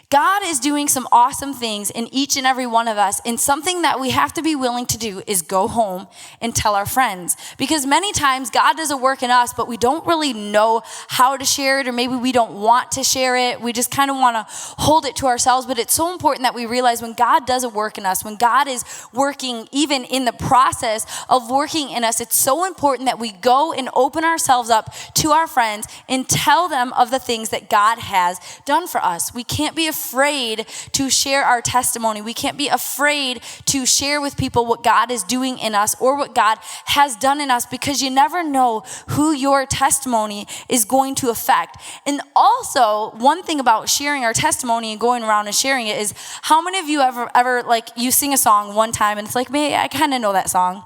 God is doing some awesome things in each and every one of us. And something that we have to be willing to do is go home and tell our friends. Because many times God does a work in us, but we don't really know how to share it, or maybe we don't want to share it. We just kind of want to hold it to ourselves. But it's so important that we realize when God does a work in us, when God is working even in the process of working in us, it's so important that we go and open ourselves up to our friends and tell them of the things that God has done for us. We can't be afraid to share our testimony. We can't be afraid to share with people what God is doing in us or what God has done in us, because you never know who your testimony is going to affect. And also, one thing about sharing our testimony and going around and sharing it is, how many of you ever like, you sing a song one time and it's like, man, I kind of know that song.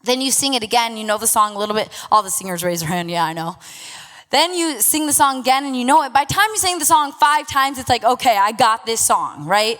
Then you sing it again, you know the song a little bit. All the singers raise their hand, yeah, I know. Then you sing the song again and you know it. By the time you sing the song 5 times, it's like, okay, I got this song, right?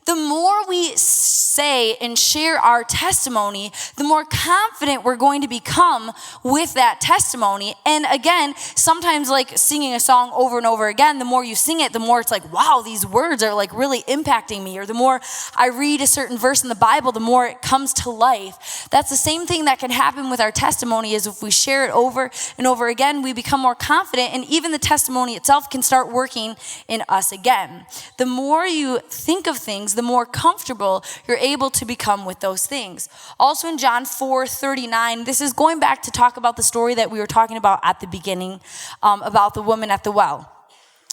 The more we say and share our testimony, the more confident we're going to become with that testimony. And again, sometimes like singing a song over and over again, the more you sing it, the more it's like, wow, these words are like really impacting me. Or the more I read a certain verse in the Bible, the more it comes to life. That's the same thing that can happen with our testimony, is if we share it over and over again, we become more confident, and even the testimony itself can start working in us again. The more you think of things, the more comfortable you're able to become with those things. Also in John 4:39, this is going back to talk about the story that we were talking about at the beginning, about the woman at the well.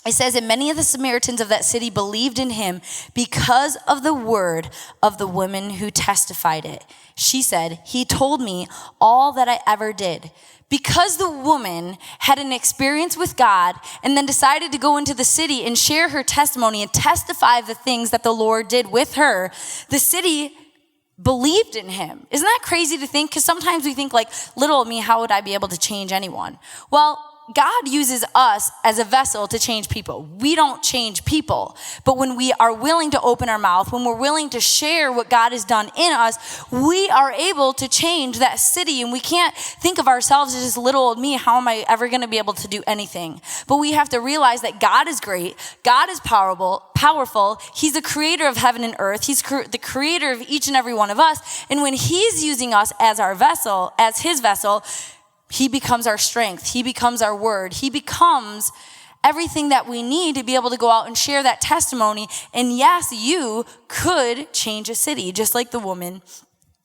It says, and many of the Samaritans of that city believed in him because of the word of the woman who testified it. She said, he told me all that I ever did. Because the woman had an experience with God and then decided to go into the city and share her testimony and testify the things that the Lord did with her, the city believed in him. Isn't that crazy to think? Because sometimes we think like, little of me, how would I be able to change anyone? Well, God uses us as a vessel to change people. We don't change people. But when we are willing to open our mouth, when we're willing to share what God has done in us, we are able to change that city. And we can't think of ourselves as just little old me. How am I ever going to be able to do anything? But we have to realize that God is great. God is powerful. He's the creator of heaven and earth. He's the creator of each and every one of us. And when he's using us as our vessel, as his vessel, he becomes our strength. He becomes our word. He becomes everything that we need to be able to go out and share that testimony. And yes, you could change a city, just like the woman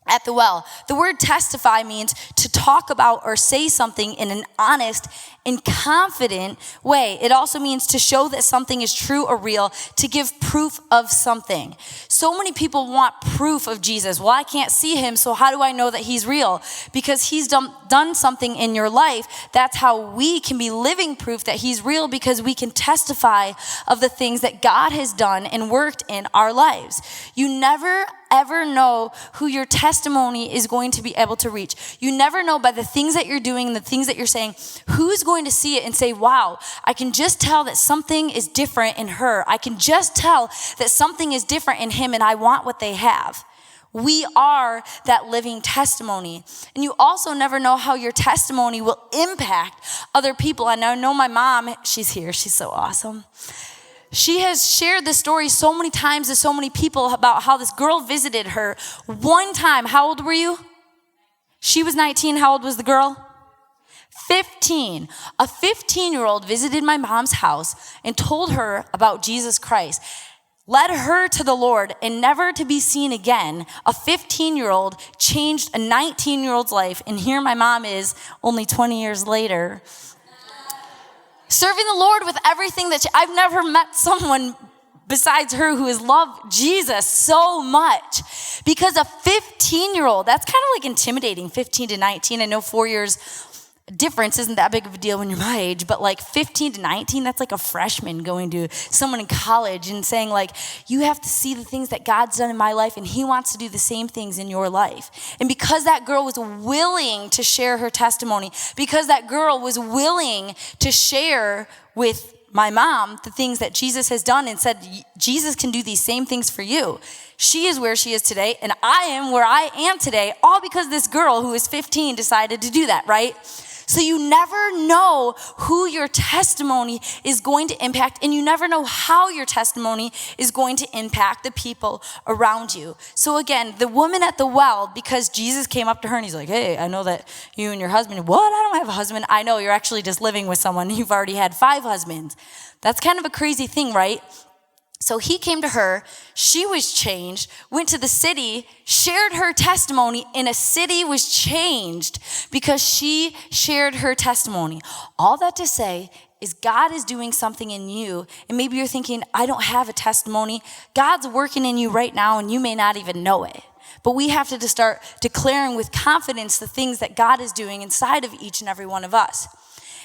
at the well. The word testify means to talk about or say something in an honest and confident way. It also means to show that something is true or real, to give proof of something. So many people want proof of Jesus. Well, I can't see him, so how do I know that he's real? Because he's done something in your life. That's how we can be living proof that he's real, because we can testify of the things that God has done and worked in our lives. You never ever know who your testimony is going to be able to reach. You never know by the things that you're doing, the things that you're saying, who's going to see it and say, wow, I can just tell that something is different in her. I can just tell that something is different in him, and I want what they have. We are that living testimony. And you also never know how your testimony will impact other people. And I know my mom, she's here, she's so awesome. She has shared this story so many times to so many people about how this girl visited her one time. How old were you? She was 19. How old was the girl? 15. A 15-year-old visited my mom's house and told her about Jesus Christ. Led her to the Lord and never to be seen again. A 15-year-old changed a 19-year-old's life. And here my mom is, only 20 years later, serving the Lord with everything that I've never met someone besides her who has loved Jesus so much. Because a 15-year-old, that's kind of like intimidating, 15 to 19. I know 4 years difference isn't that big of a deal when you're my age, but like 15 to 19, that's like a freshman going to someone in college and saying like, you have to see the things that God's done in my life, and he wants to do the same things in your life. And because that girl was willing to share her testimony, because that girl was willing to share with my mom the things that Jesus has done and said, Jesus can do these same things for you. She is where she is today, and I am where I am today, all because this girl who is 15 decided to do that, right? So you never know who your testimony is going to impact, and you never know how your testimony is going to impact the people around you. So again, the woman at the well, because Jesus came up to her and he's like, hey, I know that you and your husband, what? I don't have a husband. I know, you're actually just living with someone. You've already had 5 husbands. That's kind of a crazy thing, right? So he came to her, she was changed, went to the city, shared her testimony, and a city was changed because she shared her testimony. All that to say is God is doing something in you, and maybe you're thinking, I don't have a testimony. God's working in you right now, and you may not even know it. But we have to start declaring with confidence the things that God is doing inside of each and every one of us.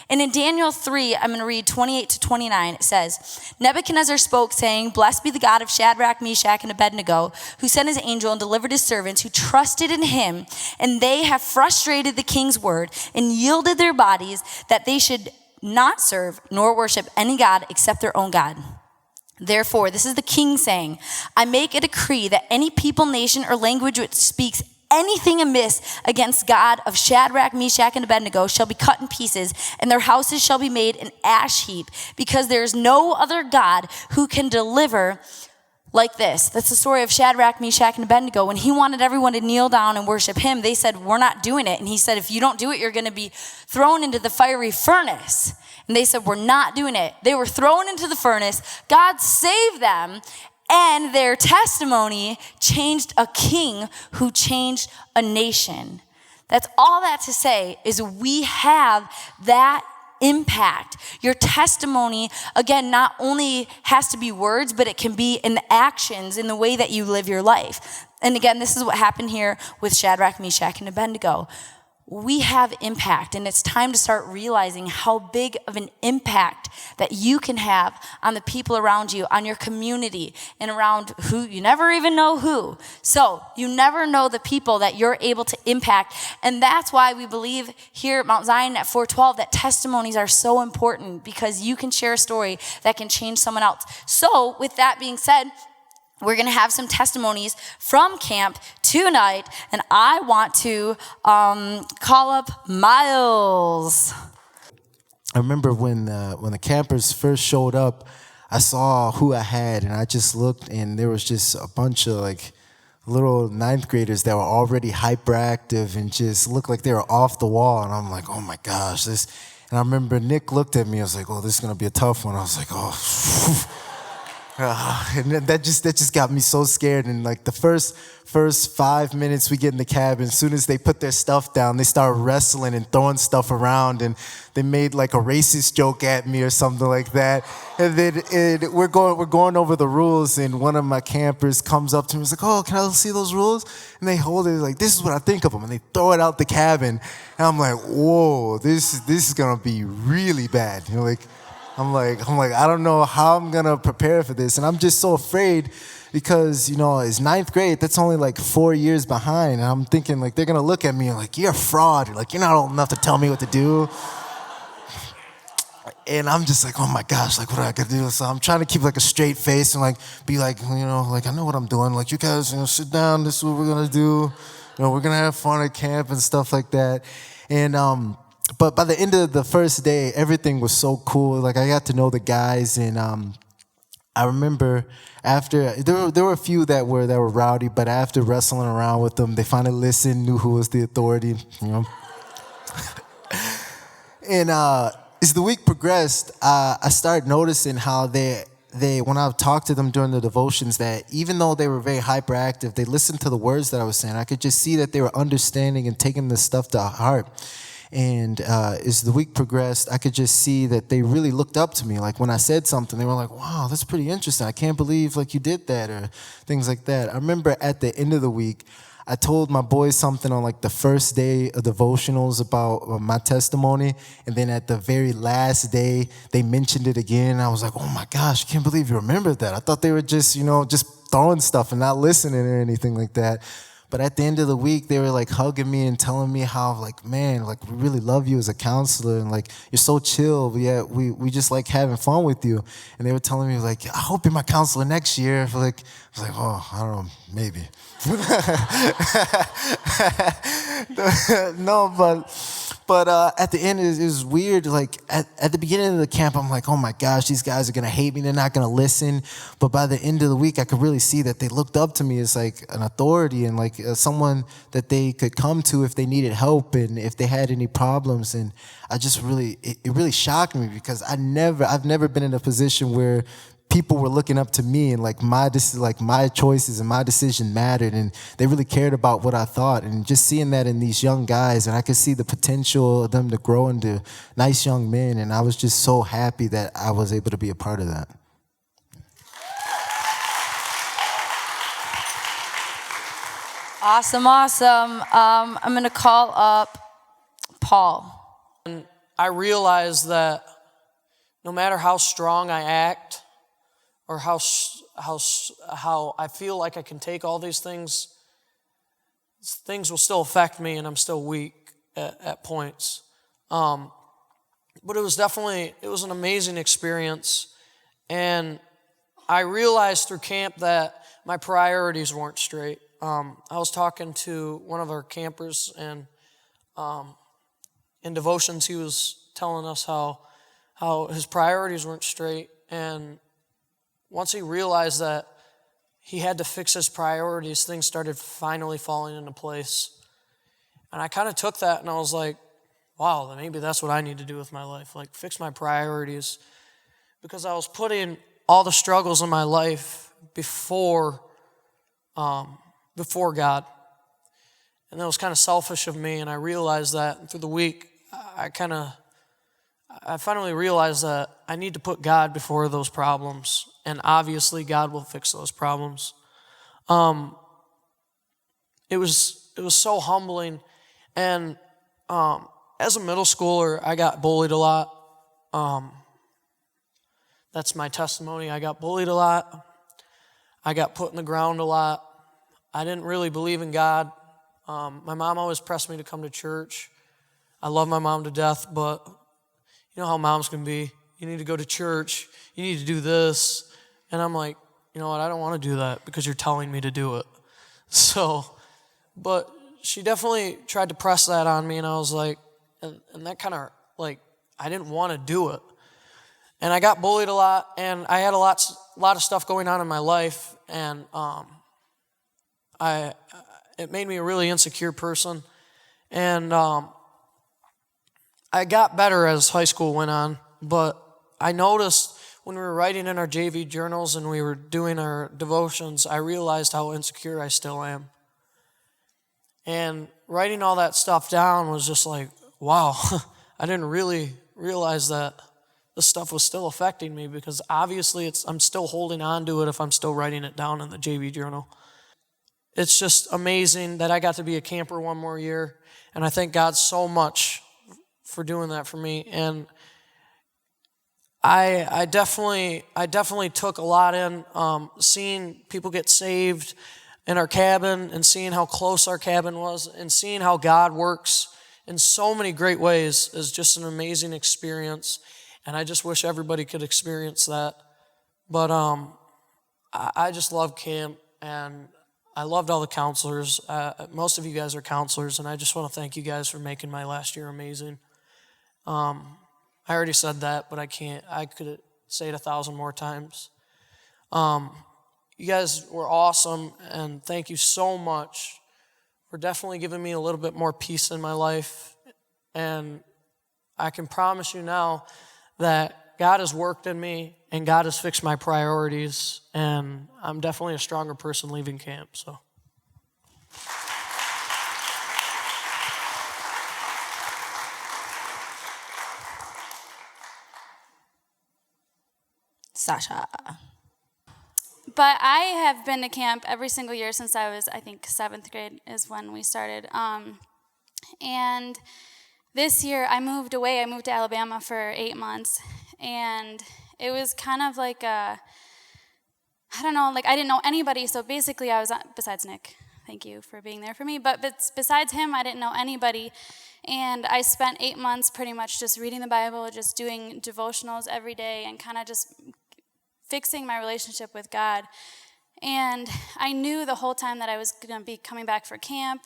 And in Daniel 3, I'm going to read 28 to 29. It says, Nebuchadnezzar spoke, saying, Blessed be the God of Shadrach, Meshach, and Abednego, who sent his angel and delivered his servants who trusted in him, and they have frustrated the king's word and yielded their bodies that they should not serve nor worship any god except their own God. Therefore, this is the king saying, I make a decree that any people, nation, or language which speaks anything amiss against God of Shadrach, Meshach, and Abednego shall be cut in pieces, and their houses shall be made an ash heap, because there is no other God who can deliver like this. That's the story of Shadrach, Meshach, and Abednego. When he wanted everyone to kneel down and worship him, they said, we're not doing it. And he said, if you don't do it, you're going to be thrown into the fiery furnace. And they said, we're not doing it. They were thrown into the furnace. God saved them. And their testimony changed a king who changed a nation. That's all that to say is we have that impact. Your testimony, again, not only has to be words, but it can be in the actions, in the way that you live your life. And again, this is what happened here with Shadrach, Meshach, and Abednego. We have impact, and it's time to start realizing how big of an impact that you can have on the people around you, on your community, and around who you never even know who. So you never know the people that you're able to impact, and that's why we believe here at Mount Zion at 412 that testimonies are so important, because you can share a story that can change someone else. So with that being said, we're going to have some testimonies from camp tonight, and I want to call up Miles. I remember when the campers first showed up, I saw who I had, and I just looked, and there was just a bunch of like little 9th graders that were already hyperactive and just looked like they were off the wall, and I'm like, oh my gosh, this. And I remember Nick looked at me, I was like, oh, this is going to be a tough one. I was like, oh. And that just got me so scared. And like the first 5 minutes we get in the cabin, as soon as they put their stuff down, they start wrestling and throwing stuff around, and they made like a racist joke at me or something like that. And then we're going over the rules, and one of my campers comes up to me and is like, oh, can I see those rules? And they hold it like, this is what I think of them, and they throw it out the cabin. And I'm like, whoa, this is gonna be really bad. You know, like. I'm like, I don't know how I'm going to prepare for this. And I'm just so afraid because, you know, it's 9th grade. That's only like 4 years behind. And I'm thinking like, they're going to look at me and like, you're a fraud. Like, you're not old enough to tell me what to do. And I'm just like, oh my gosh, like what do I got to do? So I'm trying to keep like a straight face and like, be like, you know, like I know what I'm doing. Like you guys, you know, sit down. This is what we're going to do. You know, we're going to have fun at camp and stuff like that. And, but by the end of the first day, everything was so cool. Like I got to know the guys, and I remember after there were a few that were rowdy, but after wrestling around with them, they finally listened, knew who was the authority, you know. And as the week progressed, I started noticing how they when I talked to them during the devotions, that even though they were very hyperactive, they listened to the words that I was saying. I could just see that they were understanding and taking this stuff to heart. And as the week progressed, I could just see that they really looked up to me. Like when I said something, they were like, wow, that's pretty interesting. I can't believe like you did that, or things like that. I remember at the end of the week, I told my boys something on like the first day of devotionals about my testimony. And then at the very last day, they mentioned it again. I was like, oh my gosh, I can't believe you remembered that. I thought they were just, you know, just throwing stuff and not listening or anything like that. But at the end of the week, they were like hugging me and telling me how like, man, like we really love you as a counselor, and like you're so chill, but yet we just like having fun with you. And they were telling me like, I hope you're my counselor next year. Like I was like, oh, I don't know, maybe. No, But at the end, it was weird. Like at the beginning of the camp, I'm like, oh my gosh, these guys are gonna hate me. They're not gonna listen. But by the end of the week, I could really see that they looked up to me as like an authority and like someone that they could come to if they needed help and if they had any problems. And I just really, it really shocked me because I've never been in a position where people were looking up to me and like my choices and my decision mattered, and they really cared about what I thought. And just seeing that in these young guys, and I could see the potential of them to grow into nice young men, and I was just so happy that I was able to be a part of that. Awesome. I'm gonna call up Paul. And I realized that no matter how strong I act, or how I feel like I can take all these things will still affect me, and I'm still weak at points. But it was an amazing experience, and I realized through camp that my priorities weren't straight. I was talking to one of our campers, and in devotions he was telling us how his priorities weren't straight, and once he realized that he had to fix his priorities, things started finally falling into place. And I kind of took that and I was like, wow, then maybe that's what I need to do with my life, like fix my priorities. Because I was putting all the struggles in my life before God. And that was kind of selfish of me, and I realized that. And through the week, I finally realized that I need to put God before those problems, and obviously God will fix those problems. It was so humbling, and as a middle schooler, I got bullied a lot. That's my testimony. I got bullied a lot. I got put in the ground a lot. I didn't really believe in God. My mom always pressed me to come to church. I love my mom to death, but you know how moms can be. You need to go to church. You need to do this. And I'm like, you know what? I don't want to do that because you're telling me to do it. So, but she definitely tried to press that on me, and I was like, and that kind of like, I didn't want to do it. And I got bullied a lot, and I had a lot of stuff going on in my life, and it made me a really insecure person. And I got better as high school went on, but I noticed when we were writing in our JV journals and we were doing our devotions, I realized how insecure I still am. And writing all that stuff down was just like, wow, I didn't really realize that this stuff was still affecting me, because obviously I'm still holding on to it if I'm still writing it down in the JV journal. It's just amazing that I got to be a camper one more year, and I thank God so much for doing that for me. And I definitely took a lot in, seeing people get saved in our cabin, and seeing how close our cabin was, and seeing how God works in so many great ways is just an amazing experience. And I just wish everybody could experience that. But I just love camp, and I loved all the counselors. Most of you guys are counselors, and I just want to thank you guys for making my last year amazing. I already said that, but I can't. I could say it 1,000 more times. You guys were awesome, and thank you so much for definitely giving me a little bit more peace in my life. And I can promise you now that God has worked in me, and God has fixed my priorities, and I'm definitely a stronger person leaving camp. So. Sasha. But I have been to camp every single year since I was, I think, 7th grade is when we started. And this year I moved away. I moved to Alabama for 8 months. And it was kind of like I don't know, like I didn't know anybody. So basically I was, besides Nick, thank you for being there for me. But besides him, I didn't know anybody. And I spent 8 months pretty much just reading the Bible, just doing devotionals every day, and kind of just fixing my relationship with God. And I knew the whole time that I was going to be coming back for camp.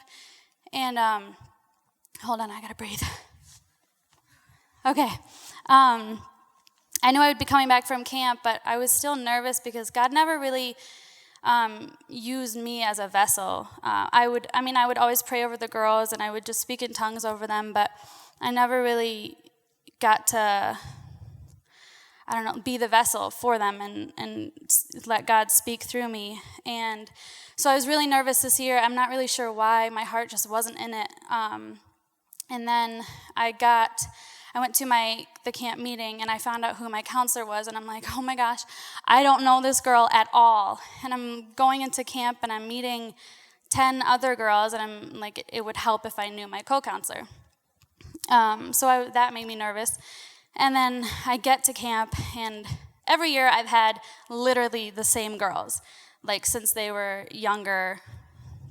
And hold on, I got to breathe. Okay. I knew I would be coming back from camp, but I was still nervous because God never really used me as a vessel. I would always pray over the girls, and I would just speak in tongues over them, but I never really got to, be the vessel for them and let God speak through me. And so I was really nervous this year. I'm not really sure why. My heart just wasn't in it. And then I went to the camp meeting, and I found out who my counselor was, and I'm like, oh my gosh, I don't know this girl at all. And I'm going into camp, and I'm meeting 10 other girls, and I'm like, it would help if I knew my co-counselor. That made me nervous. And then I get to camp, and every year I've had literally the same girls, like since they were younger,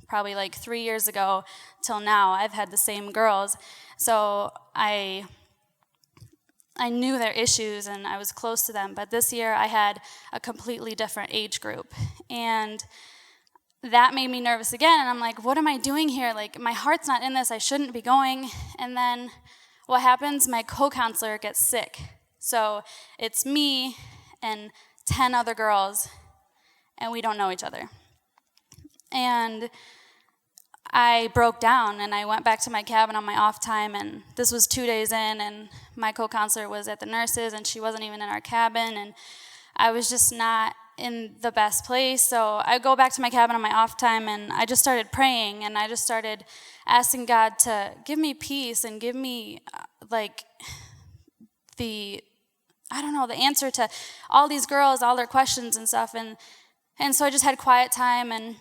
probably like 3 years ago till now, I've had the same girls. So I knew their issues, and I was close to them. But this year I had a completely different age group, and that made me nervous again. And I'm like, what am I doing here? Like, my heart's not in this. I shouldn't be going. And then what happens? My co-counselor gets sick. So it's me and 10 other girls, and we don't know each other. And I broke down, and I went back to my cabin on my off time, and this was 2 days in, and my co-counselor was at the nurses, and she wasn't even in our cabin, and I was just not in the best place. So I go back to my cabin on my off time, and I just started praying, and I just started asking God to give me peace and give me the answer to all these girls, all their questions and stuff. And so I just had quiet time, and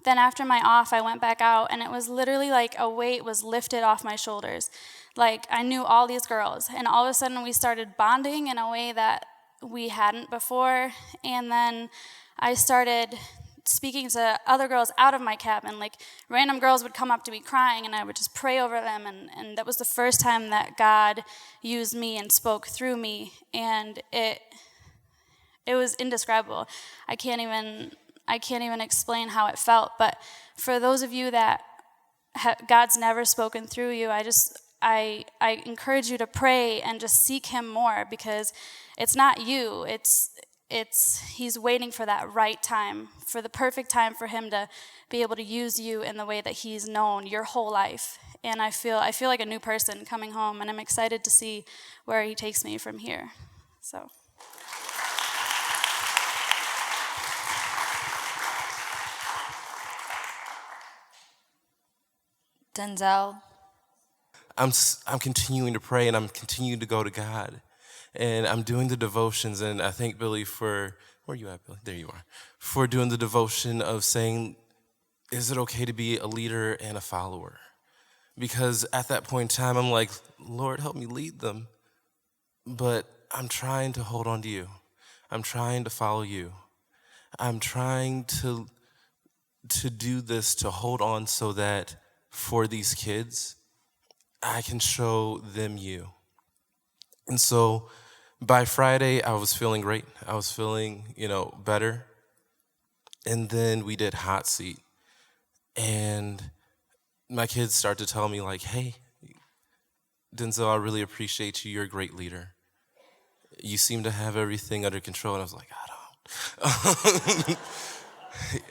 then after my off, I went back out, and it was literally like a weight was lifted off my shoulders. Like, I knew all these girls, and all of a sudden we started bonding in a way that we hadn't before. And then I started speaking to other girls out of my cabin. Like, random girls would come up to me crying, and I would just pray over them, and that was the first time that God used me and spoke through me, and it was indescribable. I can't even explain how it felt. But for those of you that God's never spoken through you, I encourage you to pray and just seek him more, because it's not you. He's waiting for that right time, for the perfect time for him to be able to use you in the way that he's known your whole life. And I feel like a new person coming home, and I'm excited to see where he takes me from here. So. Denzel. I'm continuing to pray, and I'm continuing to go to God, and I'm doing the devotions. And I thank Billy for, where are you at, Billy? There you are. For doing the devotion of saying, is it okay to be a leader and a follower? Because at that point in time, I'm like, Lord, help me lead them. But I'm trying to hold on to you. I'm trying to follow you. I'm trying to do this, to hold on, so that for these kids, I can show them you. And so by Friday, I was feeling great. I was feeling, better. And then we did hot seat. And my kids start to tell me, like, hey, Denzel, I really appreciate you. You're a great leader. You seem to have everything under control. And I was like, I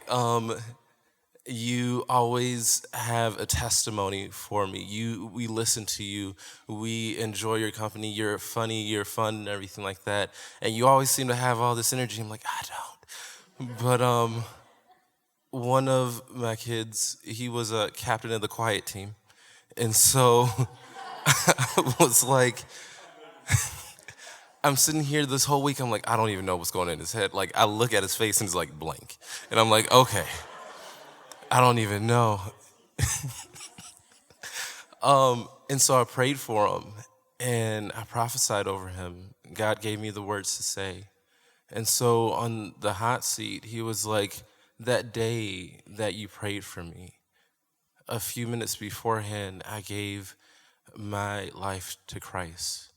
don't. You always have a testimony for me. We listen to you. We enjoy your company. You're funny, you're fun, and everything like that. And you always seem to have all this energy. I'm like, I don't. But one of my kids, he was a captain of the quiet team. And so I was like, I'm sitting here this whole week. I'm like, I don't even know what's going on in his head. Like, I look at his face, and it's like blank. And I'm like, okay. I don't even know. And so I prayed for him, and I prophesied over him. God gave me the words to say. And so on the hot seat, he was like, that day that you prayed for me, a few minutes beforehand, I gave my life to Christ.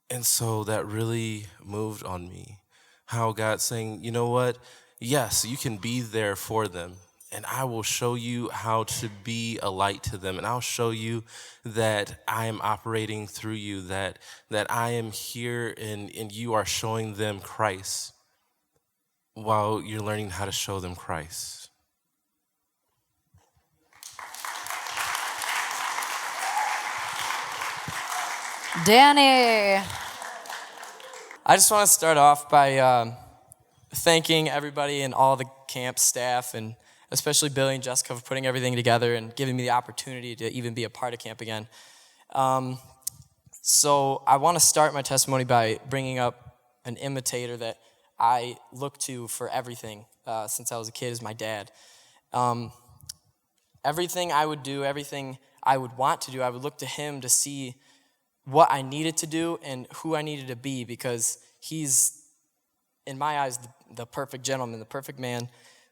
And so that really moved on me. How God's saying, you know what? Yes, you can be there for them, and I will show you how to be a light to them, and I'll show you that I am operating through you, that I am here and you are showing them Christ while you're learning how to show them Christ. Danny. I just want to start off by thanking everybody and all the camp staff, and especially Billy and Jessica for putting everything together and giving me the opportunity to even be a part of camp again. So I want to start my testimony by bringing up an imitator that I look to for everything since I was a kid is my dad. Everything I would do, everything I would want to do, I would look to him to see what I needed to do and who I needed to be, because he's, in my eyes, the perfect gentleman, the perfect man,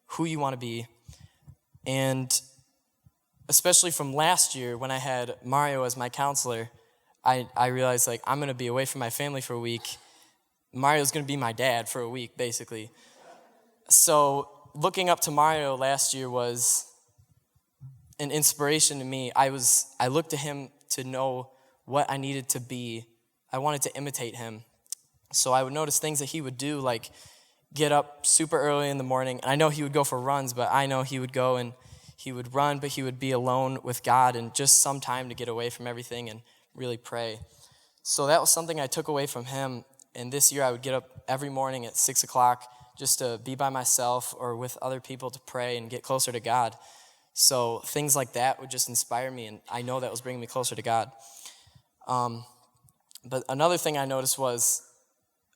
who you want to be. And especially from last year when I had Mario as my counselor, I realized, like, I'm going to be away from my family for a week. Mario's going to be my dad for a week, basically. So looking up to Mario last year was an inspiration to me. I looked to him to know what I needed to be. I wanted to imitate him. So I would notice things that he would do, like get up super early in the morning. And I know he would go for runs, but I know he would go and he would run, but he would be alone with God and just some time to get away from everything and really pray. So that was something I took away from him. And this year I would get up every morning at 6 o'clock just to be by myself or with other people to pray and get closer to God. So things like that would just inspire me, and I know that was bringing me closer to God. But another thing I noticed was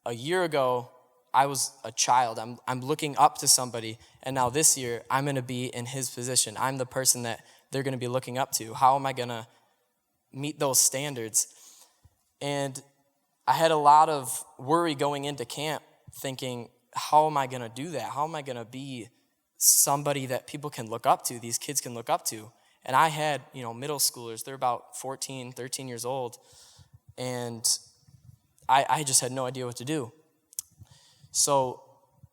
a year ago, I was a child. I'm looking up to somebody, and now this year, I'm going to be in his position. I'm the person that they're going to be looking up to. How am I going to meet those standards? And I had a lot of worry going into camp, thinking, how am I going to do that? How am I going to be somebody that people can look up to, these kids can look up to? And I had, middle schoolers. They're about 14, 13 years old. And I just had no idea what to do. So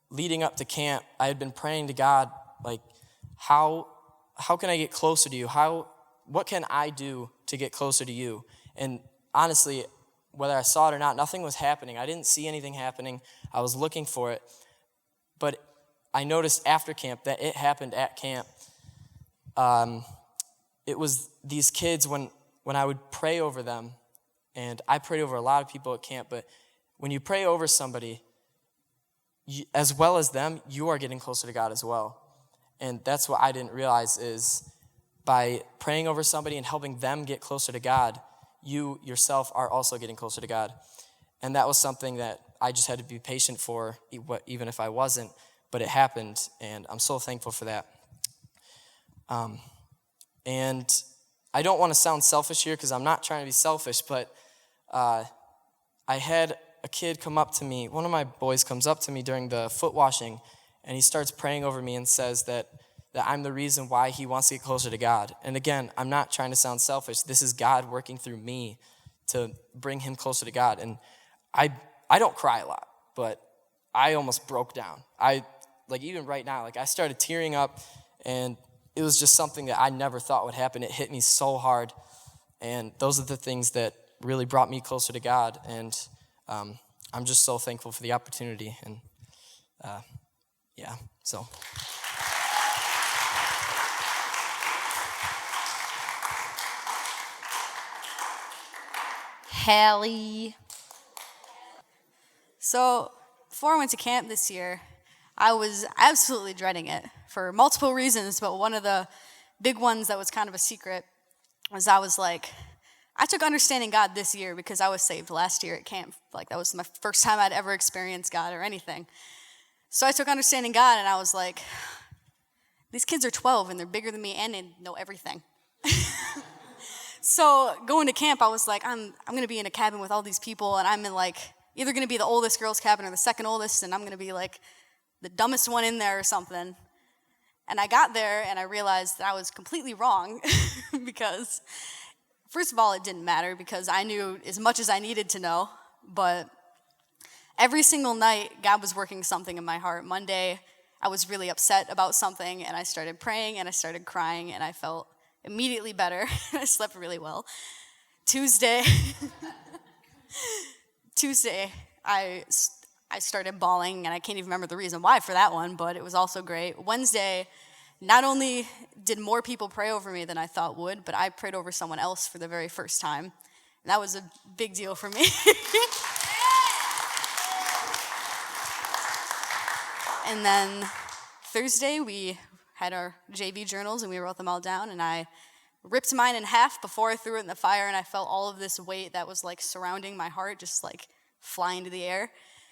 leading up to camp, I had been praying to God, like, how can I get closer to you? What can I do to get closer to you? And honestly, whether I saw it or not, nothing was happening. I didn't see anything happening. I was looking for it. But I noticed after camp that it happened at camp. It was these kids, when I would pray over them, and I prayed over a lot of people at camp, but when you pray over somebody, as well as them, you are getting closer to God as well. And that's what I didn't realize, is by praying over somebody and helping them get closer to God, you yourself are also getting closer to God. And that was something that I just had to be patient for, even if I wasn't, but it happened, and I'm so thankful for that. And I don't want to sound selfish here, because I'm not trying to be selfish, but I had a kid come up to me. One of my boys comes up to me during the foot washing, and he starts praying over me and says that I'm the reason why he wants to get closer to God. And again, I'm not trying to sound selfish. This is God working through me to bring him closer to God. And I don't cry a lot, but I almost broke down. Even right now, I started tearing up, and it was just something that I never thought would happen. It hit me so hard, and those are the things that really brought me closer to God, and I'm just so thankful for the opportunity, and so. Hallie. So before I went to camp this year, I was absolutely dreading it for multiple reasons, but one of the big ones that was kind of a secret was I took understanding God this year because I was saved last year at camp. That was my first time I'd ever experienced God or anything. So I took understanding God, and I was like, these kids are 12 and they're bigger than me and they know everything. So going to camp, I was like, I'm going to be in a cabin with all these people, and I'm in either going to be the oldest girls' cabin or the second oldest, and I'm going to be the dumbest one in there or something. And I got there and I realized that I was completely wrong because, first of all, it didn't matter because I knew as much as I needed to know, but every single night, God was working something in my heart. I was really upset about something, and I started praying, and I started crying, and I felt immediately better. I slept really well. Tuesday, I started bawling, and I can't even remember the reason why for that one, but it was also great. Wednesday, not only did more people pray over me than I thought would, but I prayed over someone else for the very first time. And that was a big deal for me. And then Thursday, we had our JV journals, and we wrote them all down, and I ripped mine in half before I threw it in the fire, and I felt all of this weight that was like surrounding my heart just like fly into the air.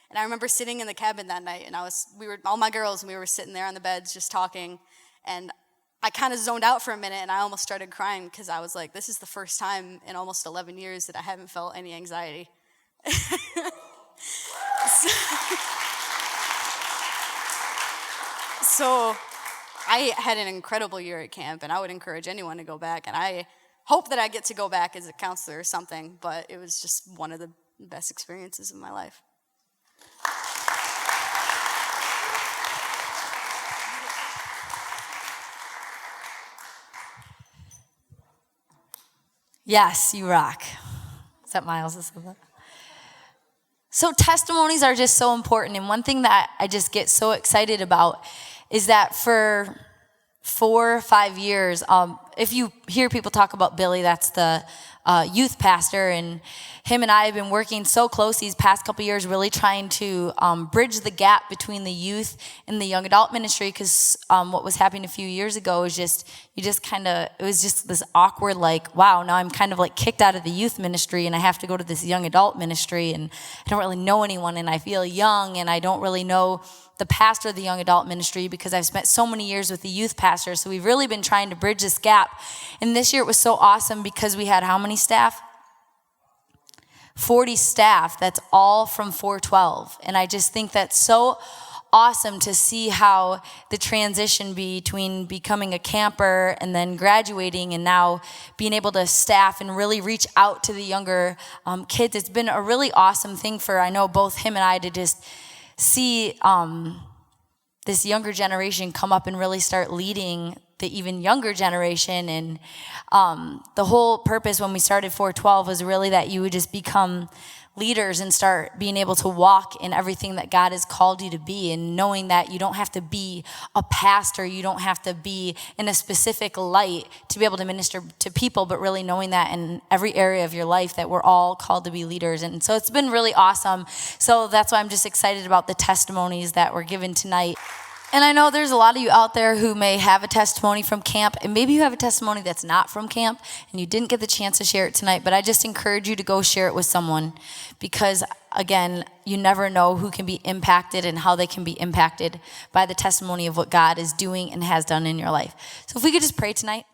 And I remember sitting in the cabin that night, and we were all my girls, and we were sitting there on the beds just talking, and I kind of zoned out for a minute, and I almost started crying because I was like, this is the first time in almost 11 years that I haven't felt any anxiety. So I had an incredible year at camp, and I would encourage anyone to go back, and I hope that I get to go back as a counselor or something, but it was just one of the best experiences of my life. Yes, you rock. Is that Miles? Is that? So testimonies are just so important, and one thing that I just get so excited about is that for 4 or 5 years, if you hear people talk about Billy, that's the youth pastor, and him and I have been working so close these past couple years, really trying to bridge the gap between the youth and the young adult ministry, because what was happening a few years ago is it was just this awkward, like, wow, now I'm kind of like kicked out of the youth ministry and I have to go to this young adult ministry, and I don't really know anyone, and I feel young, and I don't really know the pastor of the young adult ministry because I've spent so many years with the youth pastor. So we've really been trying to bridge this gap. And this year it was so awesome because we had how many staff? 40 staff. That's all from 412. And I just think that's so awesome to see how the transition between becoming a camper and then graduating and now being able to staff and really reach out to the younger kids. It's been a really awesome thing for, I know, both him and I to just see this younger generation come up and really start leading the even younger generation. And the whole purpose when we started 412 was really that you would just become leaders and start being able to walk in everything that God has called you to be, and knowing that you don't have to be a pastor, you don't have to be in a specific light to be able to minister to people, but really knowing that in every area of your life that we're all called to be leaders. And so it's been really awesome. So that's why I'm just excited about the testimonies that were given tonight. And I know there's a lot of you out there who may have a testimony from camp, and maybe you have a testimony that's not from camp, and you didn't get the chance to share it tonight, but I just encourage you to go share it with someone, because, again, you never know who can be impacted and how they can be impacted by the testimony of what God is doing and has done in your life. So if we could just pray tonight.